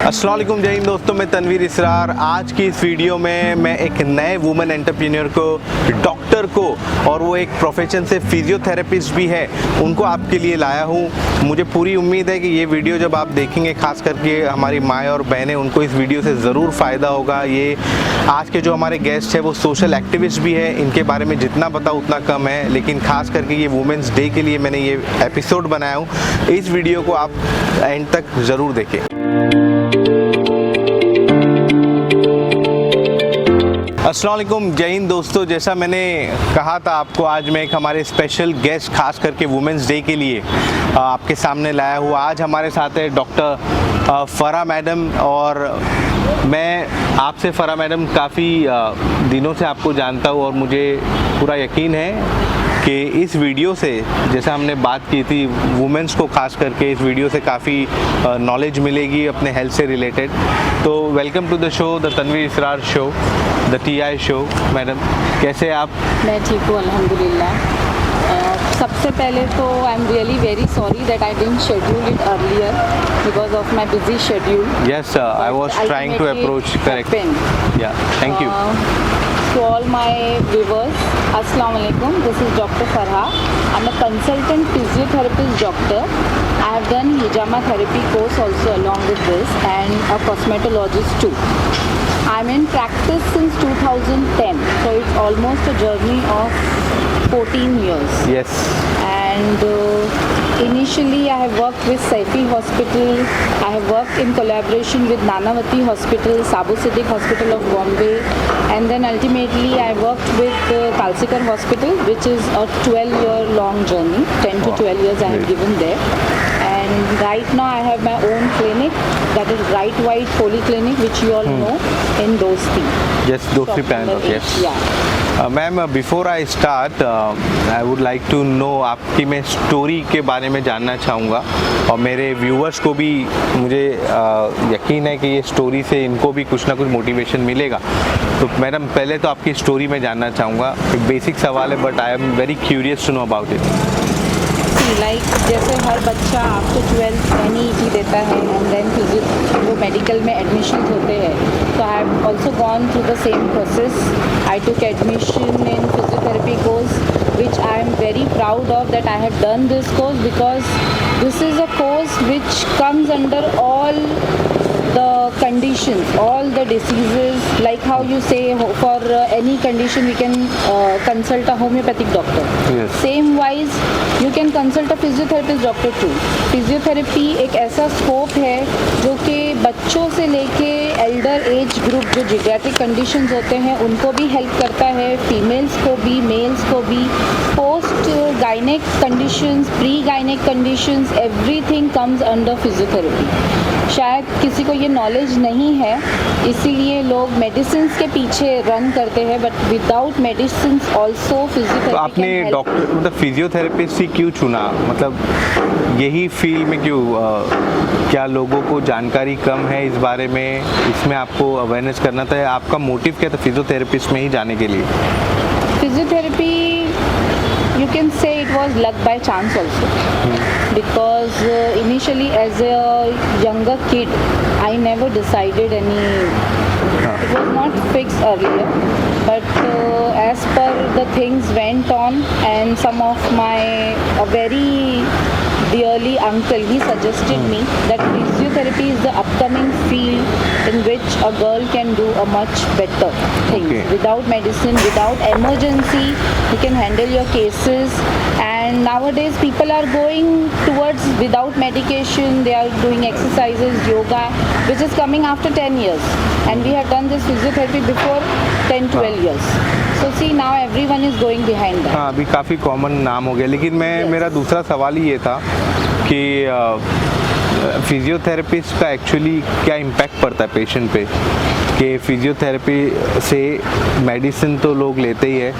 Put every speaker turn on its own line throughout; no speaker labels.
अस्सलाम वालेकुम, जय हिंद दोस्तों। मैं तनवीर इसरार। आज की इस वीडियो में मैं एक नए वुमेन एंटरप्रेन्योर को, डॉक्टर को, और वो एक प्रोफेशन से फिजियोथेरेपिस्ट भी है, उनको आपके लिए लाया हूँ। मुझे पूरी उम्मीद है कि ये वीडियो जब आप देखेंगे, खास करके हमारी माएँ और बहनें, उनको इस वीडियो से ज़रूर फ़ायदा होगा। ये आज के जो हमारे गेस्ट हैं वो सोशल एक्टिविस्ट भी है, इनके बारे में जितना पता उतना कम है, लेकिन खास करके ये वुमेंस डे के लिए मैंने ये एपिसोड बनाया हूँ। इस वीडियो को आप एंड तक ज़रूर देखें। अस्सलाम वालेकुम, जय हिंद दोस्तों। जैसा मैंने कहा था आपको, आज मैं एक हमारे स्पेशल गेस्ट खास करके वुमेंस डे के लिए आपके सामने लाया हुआ। आज हमारे साथ है डॉक्टर फ़रा मैडम, और मैं आपसे फ़रा मैडम काफ़ी दिनों से आपको जानता हूँ और मुझे पूरा यकीन है कि इस वीडियो से, जैसा हमने बात की थी, वुमेंस को खास करके इस वीडियो से काफ़ी नॉलेज मिलेगी अपने हेल्थ से रिलेटेड। तो welcome to the show, the Tanveer Israr show, the TI show. Madam कैसे हैं आप?
मैं ठीक हूँ अल्हम्दुलिल्लाह। सबसे पहले तो I am really very sorry that I didn't schedule it earlier because of my busy schedule.
Yes, I was trying to approach correct. Yeah thank you.
To all my viewers, Assalamu alaikum. This is Dr. Farha. I'm a consultant physiotherapist doctor. I have done hijama therapy course also along with this, and a cosmetologist too. I'm in practice since 2010, so it's almost a journey of 14 years.
Yes.
And initially I have worked with Saifi Hospital. I have worked in collaboration with Nanavati Hospital, Sabu Siddiq Hospital of Bombay, and then ultimately I worked with Kalsikar Hospital, which is a 12-year long journey. 10 to 12 years I have given there. And right now I have my own clinic, that is Right White Polyclinic, which you all know, in Dosti.
Yes, Dosti Panel. Yes.
Yeah.
Ma'am, before I start I would like to know, आपकी मैं story के बारे में जानना चाहूँगा, और मेरे viewers को भी मुझे यकीन है कि ये स्टोरी से इनको भी कुछ ना कुछ मोटिवेशन मिलेगा। तो मैडम, पहले तो आपकी स्टोरी में जानना चाहूँगा। एक बेसिक सवाल है, but I am very curious to know about it.
Like जैसे हर बच्चा आफ्टर 12th NEET देता है एंड देन वो मेडिकल में एडमिशन होते हैं, तो I have also gone through the same process. I took admission in physiotherapy course, which I am very proud of that I have done this course, because this is a course which comes under all the conditions, all the diseases, like how you say for any condition we can consult a homeopathic doctor.
Yes.
Same wise you can consult a physiotherapist doctor too. Physiotherapy एक ऐसा scope है जो कि बच्चों से लेके Elder age group जो geriatric conditions होते हैं उनको भी हेल्प करता है, फीमेल्स को भी, मेल्स को भी। Post gynaec conditions, pre gynaec conditions, everything comes under physiotherapy. शायद किसी को ये नॉलेज नहीं है, इसीलिए लोग मेडिसिन्स के पीछे रन करते हैं, but without medicines also physiotherapy.
तो आपने डॉक्टर मतलब फिजियोथेरेपिस्ट ही क्यों चुना? मतलब यही फील्ड में क्यों? क्या लोगों को जानकारी कम है इस बारे में, इसमें आपको अवेयरनेस करना था? आपका मोटिव क्या था फिजियोथेरेपिस्ट में ही जाने के लिए?
Physiotherapy, you can say it was luck by chance also, because initially as a younger kid I never decided any, it was not fixed earlier, but as per the things went on, and some of my a very dearly uncle, he suggested me that physiotherapy is the upcoming field in which a girl can do a much better things.
Okay.
Without medicine, without emergency, you can handle your cases. And nowadays people are going towards without medication, they are doing exercises, yoga, which is coming after 10 years, and we have done this physiotherapy before 10-12 years. So see, now everyone is going behind that.
हाँ, अभी काफ़ी common नाम हो गया, लेकिन मेरा दूसरा सवाल ही ये था कि फिजियोथेरेपिस्ट का एक्चुअली क्या इम्पैक्ट पड़ता है पेशेंट पे, कि फिजियोथेरेपी से मेडिसिन तो लोग लेते ही है,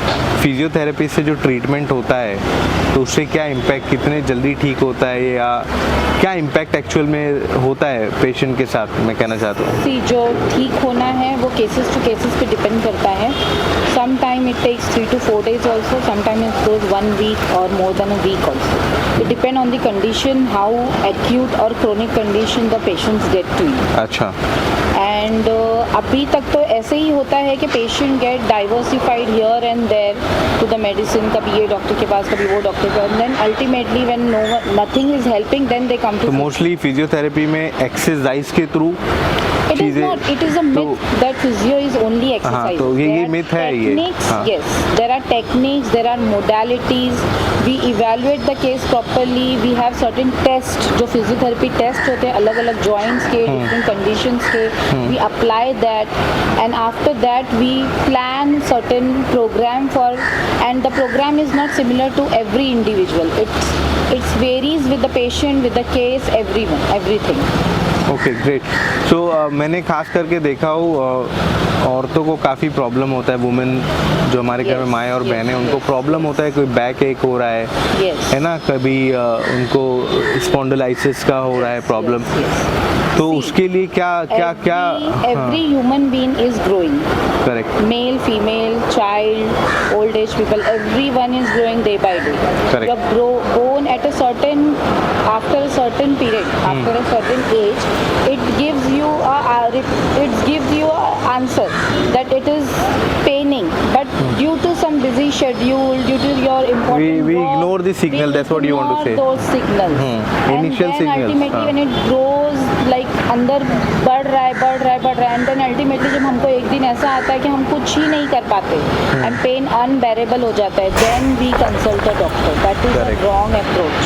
फिजियोथेरेपी से जो ट्रीटमेंट होता है तो उससे क्या इम्पैक्ट, कितने जल्दी ठीक होता है, या क्या इम्पैक्ट एक्चुअल में होता है पेशेंट के साथ, मैं कहना चाहता हूँ।
सी, जो ठीक होना है वो केसेस टू केसेस पे डिपेंड करता है। Some time it takes 3 to 4 days also, sometimes it goes 1 week or more than a week also. It depends on the condition, how acute or chronic chronic condition the patients get to you.
अच्छा,
and अभी तक तो ऐसे ही होता है कि patient get diversified here and there to the medicine, कभी ये डॉक्टर के पास कभी वो डॉक्टर के पास, then ultimately when nothing is helping then they come
तो
टू
मोस्टली फिजियोथेरेपी में एक्सरसाइज के through
It is not. It is a myth that physio is only exercise.
तो ये
There are
myth है ये।
techniques,
हाँ।
yes. There are techniques. There are modalities. We evaluate the case properly. We have certain tests. जो physiotherapy test होते हैं अलग-अलग joints के, different conditions के. We apply that, and after that we plan certain program for. And the program is not similar to every individual. It varies with the patient, with the case, everything.
Okay great. So मैंने खास करके देखा हो औरतों को काफ़ी problem होता है, वुमेन जो हमारे घर में
Yes,
माएँ और
yes,
बहनें उनको
yes.
प्रॉब्लम होता है, कोई बैक एक हो रहा है
Yes.
है ना, कभी उनको स्पॉन्डिलाइसिस का हो रहा है प्रॉब्लम,
Yes, yes.
तो
See,
उसके लिए क्या क्या क्या
every human being is growing,
correct
male, female, child, old age people, everyone is growing day by day.
Correct.
You're born at a certain, after a certain period, after a certain age, it gives you a answer that it is paining, but due to some busy schedule, due to your important
we
work,
ignore the signal,
we
that's what you want to
ignore
say.
those signals. And
Initial
then
signals,
ultimately
हाँ.
when it grows like अंदर बढ़ रहा है and then ultimately जब हमको एक दिन ऐसा आता है कि हम कुछ ही नहीं कर पाते एंड पेन अनबेरेबल हो जाता है, then we consult a doctor. That is
Correct.
A wrong approach.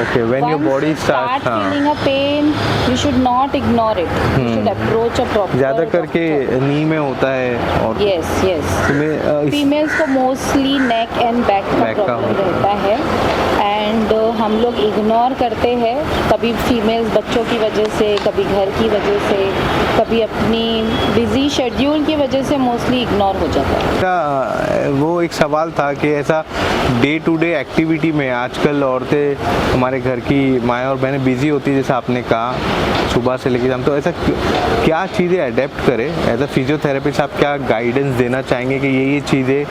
Okay when your body
start
start
feeling a pain, you should not ignore it. You should approach a proper
ज़्यादा करके
doctor.
नी में होता है और
Yes, yes.
तुम्हें
females को mostly neck and back का
Back का
प्रॉब्लम
होता
रहता है एंड हम लोग इग्नोर करते हैं, कभी फीमेल्स बच्चों की वजह से, कभी घर की वजह से, कभी अपनी बिजी शेड्यूल की वजह से मोस्टली इग्नोर हो जाता है.
वो एक सवाल था कि ऐसा डे टू डे एक्टिविटी में आजकल औरतें हमारे घर की माएँ और बहनें बिजी होती है, जैसा आपने कहा सुबह से लेकर शाम, तो ऐसा क्या चीज़ें अडेप्ट करें एज अ फिजियोथेरेपिस्ट? आप क्या गाइडेंस देना चाहेंगे कि ये चीज़ें,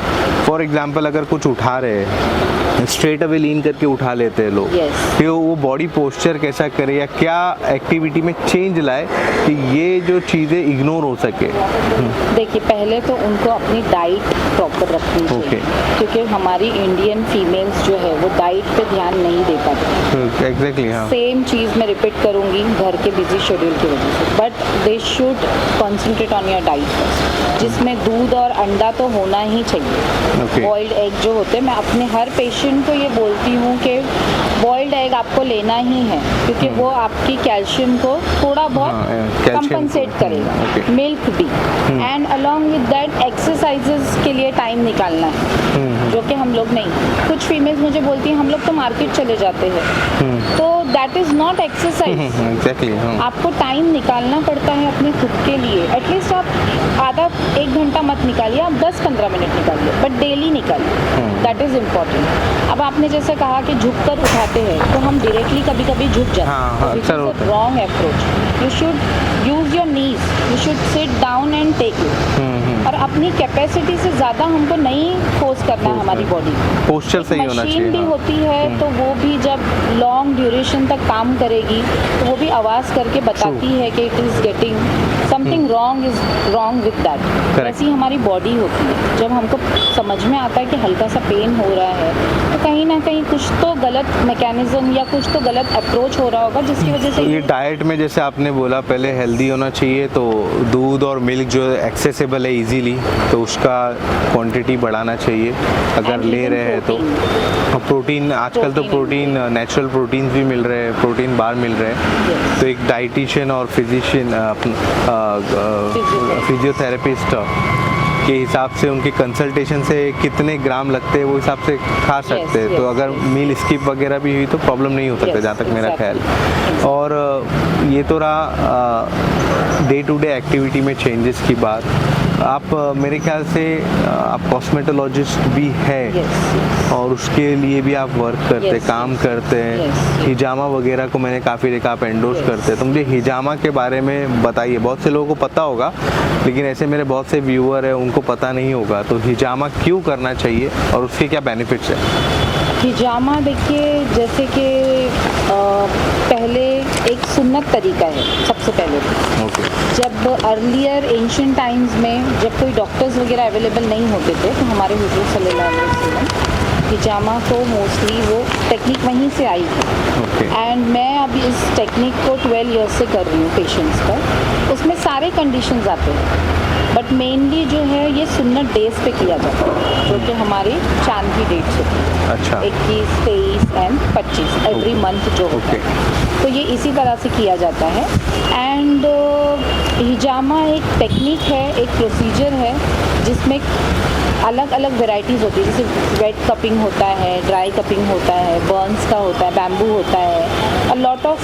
फॉर एग्जांपल अगर कुछ उठा रहे हैं स्ट्रेट अवे लीन करके उठा लेते हैं लोग,
Yes.
फिर वो बॉडी पोस्चर कैसा करे या क्या एक्टिविटी में चेंज लाए कि ये जो चीज़ें इग्नोर हो सके?
देखिए पहले तो उनको अपनी डाइट प्रॉपर रखनी चाहिए.
Okay.
क्योंकि हमारी इंडियन फीमेल्स जो है वो डाइट पे ध्यान नहीं दे पाती.
एग्जैक्टली हाँ
सेम चीज़ मैं रिपीट करूंगी घर के बिजी शेड्यूल की वजह से, but they should concentrate on your diet, जिसमें दूध और अंडा तो होना ही चाहिए.
Okay.
बॉइल्ड एग जो होते हैं, मैं अपने हर पेशेंट को ये बोलती हूँ कि बॉइल्ड एग आपको लेना ही है, क्योंकि वो आपकी कैल्शियम को थोड़ा
हाँ,
बहुत
calcium
कंपनसेट
को,
करेगा.
okay.
मिल्क भी, and along with that exercises के लिए टाइम निकालना है, जो कि हम लोग नहीं. कुछ फीमेल्स मुझे बोलती हैं हम लोग तो मार्केट चले जाते हैं, तो that is not exercise.
Exactly हाँ
आपको टाइम निकालना पड़ता है अपने खुद के लिए. एटलीस्ट आप आधा 1 घंटा मत निकालिए, आप 10-15 मिनट निकालिए, बट डेली निकालिए. That is important. अब आपने जैसे कहा कि झुक कर उठाते हैं, तो हम डायरेक्टली कभी कभी झुक जाते
हाँ,
हैं.
अक्सर होता है.
Wrong approach. You should use your knees, you should sit down and take it. और अपनी कैपेसिटी से ज़्यादा हमको नहीं फोर्स करना है हमारी बॉडी.
पोस्चर सही होना चाहिए.
मशीन भी
हाँ.
होती है तो वो भी जब लॉन्ग ड्यूरेशन तक काम करेगी तो वो भी आवाज़ करके बताती है कि it is getting something wrong with that. ऐसी हमारी बॉडी होती है. जब हमको समझ में आता है कि हल्का सा पेन हो रहा है, तो कहीं ना कहीं कुछ तो गलत मैकेनिज्म या कुछ तो गलत अप्रोच हो रहा होगा, जिसकी वजह से
तो ये डाइट में जैसे आपने बोला पहले हेल्दी होना चाहिए, तो दूध और मिल्क जो एक्सेसिबल है इजीली, तो उसका क्वांटिटी बढ़ाना चाहिए अगर
And
ले
even
रहे हैं तो. प्रोटीन आजकल तो प्रोटीन नेचुरल प्रोटीन भी मिल रहे हैं, प्रोटीन बार मिल रहे हैं.
Yes.
तो एक डाइटिशियन और फिजिशियन फिजियोथेरेपिस्ट के हिसाब से उनके कंसल्टेशन से कितने ग्राम लगते हैं वो हिसाब से खा सकते हैं.
yes,
तो अगर मील स्किप वगैरह भी हुई तो प्रॉब्लम नहीं हो सकता
Yes,
जहाँ तक मेरा
exactly.
ख्याल. और ये तो रहा डे टू डे एक्टिविटी में चेंजेस की बात. आप मेरे ख्याल से आप कॉस्मेटोलॉजिस्ट भी है
Yes.
और उसके लिए भी आप वर्क करते
Yes,
काम करते हैं.
Yes.
हिजामा वगैरह को मैंने काफ़ी देखा आप एंडोर्स
Yes.
करते हैं, तो मुझे हिजामा के बारे में बताइए. बहुत से लोगों को पता होगा लेकिन ऐसे मेरे बहुत से व्यूअर हैं उनको पता नहीं होगा, तो हिजामा क्यों करना चाहिए और उसके क्या बेनिफिट्स हैं?
हिजामा देखिए, जैसे कि पहले एक सुन्नत तरीका है सबसे पहले तो।
ओके
जब अर्लियर एंशियंट टाइम्स में जब कोई डॉक्टर्स वगैरह अवेलेबल नहीं होते थे तो हमारे हुजूर सल्लल्लाहु अलैहि वसल्लम हिजामा को मोस्टली वो टेक्निक वहीं से आई है।
ओके
एंड मैं अभी इस टेक्निक को 12 इयर्स से कर रही हूँ पेशेंट्स पर। उसमें सारे कंडीशंस आते हैं बट मेनली जो है ये सुन्नत डेज पे किया जाता है जो कि हमारी चांद की डेट्स होती है।
अच्छा
21, 23 एंड 25 एवरी मंथ जो होता
ओके
है। तो ये इसी तरह से किया जाता है। एंड हिजामा एक टेक्निक है, एक प्रोसीजर है जिसमें अलग अलग वेराइटीज़ होती है। जैसे वेट कपिंग होता है, ड्राई कपिंग होता है, बर्न्स का होता है, बैम्बू होता है। A lot of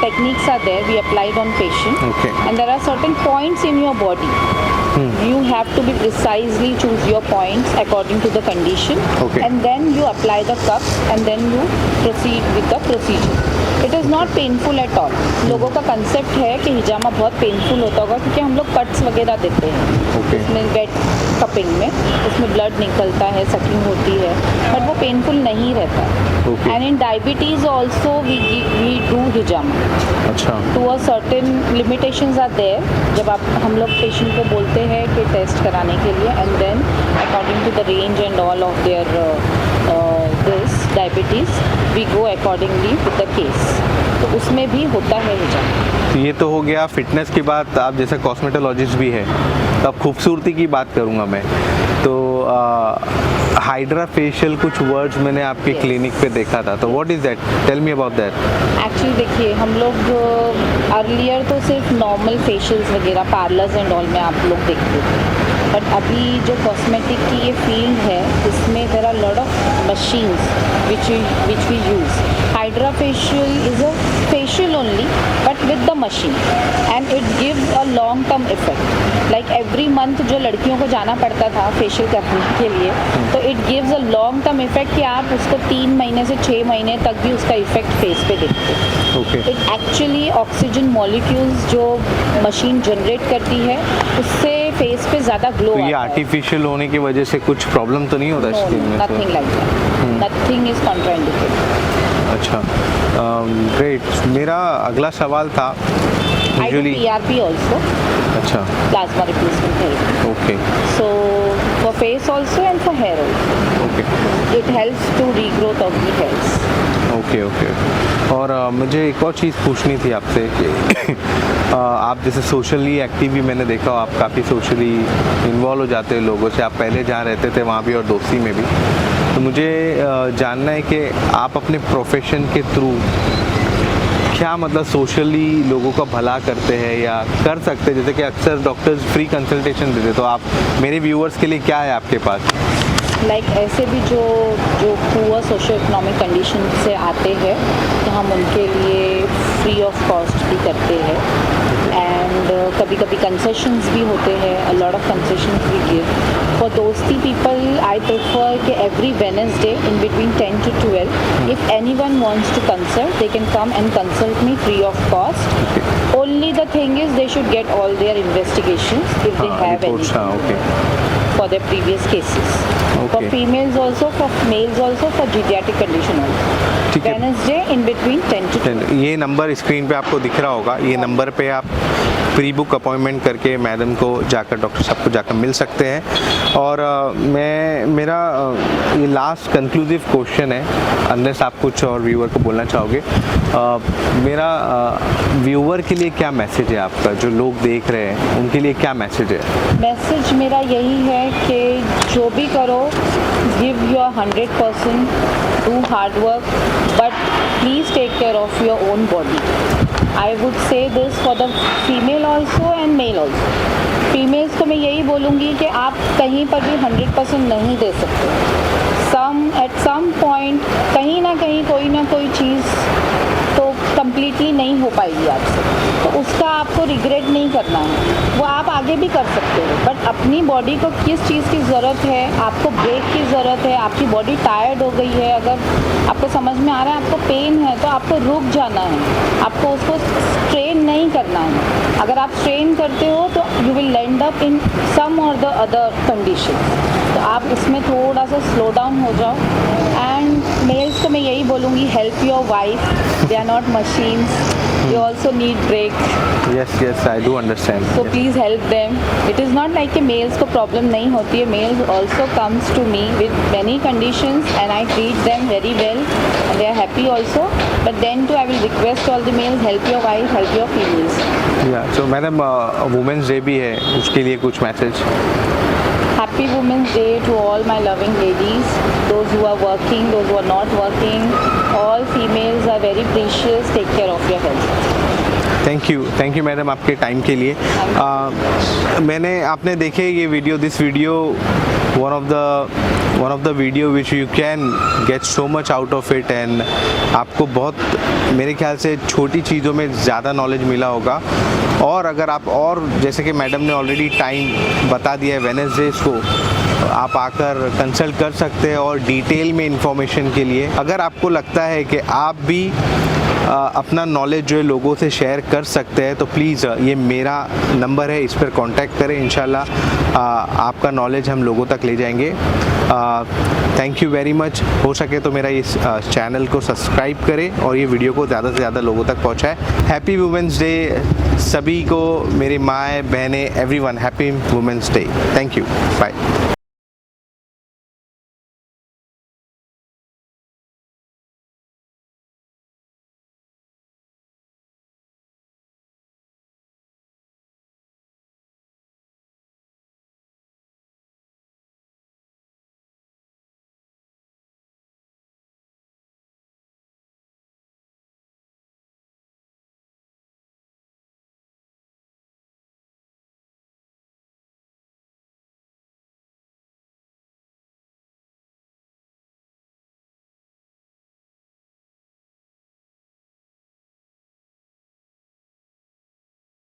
techniques are there we applied on patient
Okay.
And there are certain points in your body. You have to be precisely choose your points according to the condition.
Okay.
And then you apply the cups and then you proceed with the procedure. It is not painful at all. लोगों का concept है कि हिजामा बहुत painful होता होगा क्योंकि हम लोग कट्स वगैरह देते हैं
Okay.
उसमें वेट कपिंग में, उसमें ब्लड निकलता है, सकिंग होती है, बट वो पेनफुल नहीं रहता.
Okay.
And in diabetes also we do हिजामा.
अच्छा
to a certain limitations are there. जब आप हम लोग पेशेंट को बोलते हैं कि टेस्ट कराने के लिए and then according to the range and all of their this diabetes we go accordingly with the case. तो उसमें भी होता है हिजामा.
तो ये तो हो गया फिटनेस की बात. आप जैसे कॉस्मेटोलॉजिस्ट भी है तो अब खूबसूरती की बात करूँगा मैं. तो हाइड्रा फेशियल कुछ वर्ड्स मैंने आपके
Yes.
क्लिनिक पे देखा था. तो what is that? Tell me about that.
Actually देखिए हम लोग अर्लियर तो सिर्फ नॉर्मल फेशियल्स वगैरह पार्लर्स एंड ऑल में आप लोग देखते थे. बट अभी जो कॉस्मेटिक की ये फील्ड है इसमें there are lot of machines which we use. Hydra facial is a facial only but with the machine and it gives a long term effect. Like every month जो लड़कियों को जाना पड़ता था फेशियल करने के लिए तो it gives a long term effect कि आप उसको 3 महीने से 6 महीने तक भी उसका इफेक्ट फेस पे देखते हैं.
Okay
it actually oxygen molecules जो मशीन जनरेट करती है उससे फेस पे ज़्यादा ग्लो
तो ये
आता है.
आर्टिफिशियल होने की वजह से कुछ प्रॉब्लम तो नहीं होता स्किन में?
Nothing like that. Nothing is contraindicated.
अच्छा ग्रेट. मेरा अगला सवाल था
I do
usually.
PRP also,
अच्छा
plasma replacement therapy.
Okay
So for face also and for hair also.
Okay
It helps to regrowth of the hairs.
Okay okay. और मुझे एक और चीज़ पूछनी थी आपसे कि आप जैसे सोशली एक्टिव भी मैंने देखा हो, आप काफ़ी सोशली इन्वॉल्व हो जाते हैं लोगों से. आप पहले जहाँ रहते थे वहाँ भी और दोस्ती में भी. तो मुझे जानना है कि आप अपने प्रोफेशन के थ्रू क्या मतलब सोशली लोगों का भला करते हैं या कर सकते हैं. जैसे कि अक्सर डॉक्टर्स फ्री कंसल्टेशन देते, तो आप मेरे व्यूअर्स के लिए क्या है आपके पास?
लाइक ऐसे भी जो पुअर सोशो इकोनॉमिक कंडीशन से आते हैं तो हम उनके लिए फ्री ऑफ कॉस्ट भी करते हैं. एंड कभी कभी कंसेशंस भी होते हैं. A lot of concessions we give for Dosti people. I prefer कि every Wednesday in between 10 to 12 if anyone wants to consult they can come and consult me free of cost. Only the thing is they should get all their investigations if they have any
reports. हाँ okay
for their previous cases. For
Okay.
females also, for males also, for geriatric condition also.
ठीक है.
Wednesday in between 10 to 12.
ये number screen पे आपको दिख रहा होगा. ये नंबर पे आप प्री बुक अपॉइंटमेंट करके मैडम को जाकर डॉक्टर साहब को जाकर मिल सकते हैं. और मेरा ये लास्ट कंक्लूसिव क्वेश्चन है, अनलेस आप कुछ और व्यूअर को बोलना चाहोगे. मेरा व्यूअर के लिए क्या मैसेज है आपका, जो लोग देख रहे हैं उनके लिए क्या मैसेज है?
मैसेज मेरा यही है कि जो भी करो give your 100%, do hard work, but please take care of your own body. I would say this for the female also and male also. Females को मैं यही बोलूँगी कि आप कहीं पर भी 100% नहीं दे सकते. एट सम पॉइंट कहीं ना कहीं कोई ना कोई चीज़ तो कम्प्लीटली नहीं हो पाएगी आपसे, तो उसका आपको रिग्रेट नहीं करना है. वो आप आगे भी कर सकते हो, बट अपनी बॉडी को किस चीज़ की ज़रूरत है, आपको ब्रेक की ज़रूरत है, आपकी बॉडी टायर्ड हो गई है, अगर आपको समझ में आ रहा है आपको पेन है तो आपको रुक जाना है. आपको उसको स्ट्रेन नहीं करना है. अगर आप स्ट्रेन करते हो तो you will land up in some or the other condition. तो आप उसमें थोड़ा सा स्लो डाउन हो जाओ. एंड मेल्स को मैं यही बोलूँगी, help your wife, they are not machines. they also need break.
yes, I do understand.
So please help them. It is not like कि males को problem नहीं होती है. Males also comes to me with many conditions and I treat them very well and they are happy also. But then too I will request all the males, help your wife, help your females.
So madam women's day भी है, उसके लिए कुछ message?
Happy Women's Day to all my loving ladies, those who are working, those who are not working. All females are very precious. Take care of your health.
Thank you madam आपके time के लिए। मैंने आपने देखे ये video, this video one of the video which you can get so much out of it and आपको बहुत मेरे ख्याल से छोटी चीज़ों में ज़्यादा नॉलेज मिला होगा। और अगर आप और जैसे कि मैडम ने ऑलरेडी टाइम बता दिया है वेडनेसडेज को, आप आकर कंसल्ट कर सकते हैं और डिटेल में इंफॉर्मेशन के लिए अगर आपको लगता है कि आप भी अपना नॉलेज जो है लोगों से शेयर कर सकते हैं तो प्लीज़ ये मेरा नंबर है, इस पर कांटेक्ट करें। इंशाल्लाह आपका नॉलेज हम लोगों तक ले जाएंगे। Thank you very much. हो सके तो मेरा इस चैनल को सब्सक्राइब करें और ये वीडियो को ज़्यादा से ज़्यादा लोगों तक पहुँचाएं। हैप्पी वुमेंस डे सभी को, मेरी माएँ बहनें, everyone, happy women's day. Thank you, bye.